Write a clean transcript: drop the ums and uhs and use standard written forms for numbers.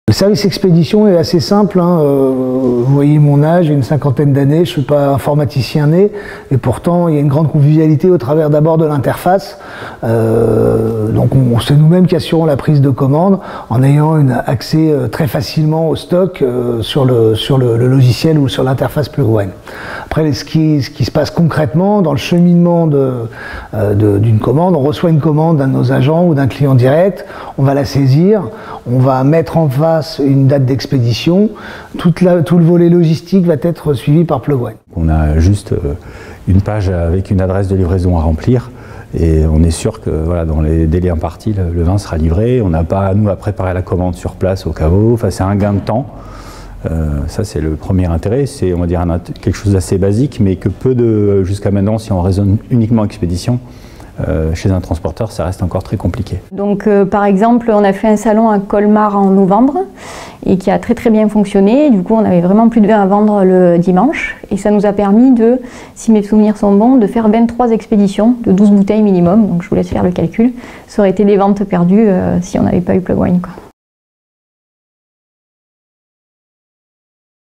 Le service expédition est assez simple, hein. Vous voyez mon âge, j'ai une cinquantaine d'années, je ne suis pas informaticien né, et pourtant il y a une grande convivialité au travers d'abord de l'interface. Donc c'est nous-mêmes qui assurons la prise de commande en ayant un accès très facilement au stock sur le logiciel ou sur l'interface Plugone. Après, ce qui se passe concrètement dans le cheminement d'une commande, on reçoit une commande d'un de nos agents ou d'un client direct, on va la saisir, on va mettre en face une date d'expédition, tout le volet logistique va être suivi par Plugone. On a juste une page avec une adresse de livraison à remplir et on est sûr que voilà, dans les délais impartis, le vin sera livré. On n'a pas nous à préparer la commande sur place au caveau, enfin, c'est un gain de temps. Ça c'est le premier intérêt, c'est on va dire quelque chose d'assez basique mais que jusqu'à maintenant, si on raisonne uniquement expédition, chez un transporteur, ça reste encore très compliqué. Donc par exemple, on a fait un salon à Colmar en novembre et qui a très bien fonctionné. Du coup, on avait vraiment plus de vin à vendre le dimanche et ça nous a permis de, si mes souvenirs sont bons, de faire 23 expéditions de 12 bouteilles minimum. Donc je vous laisse faire le calcul. Ça aurait été des ventes perdues si on n'avait pas eu Plugone, quoi.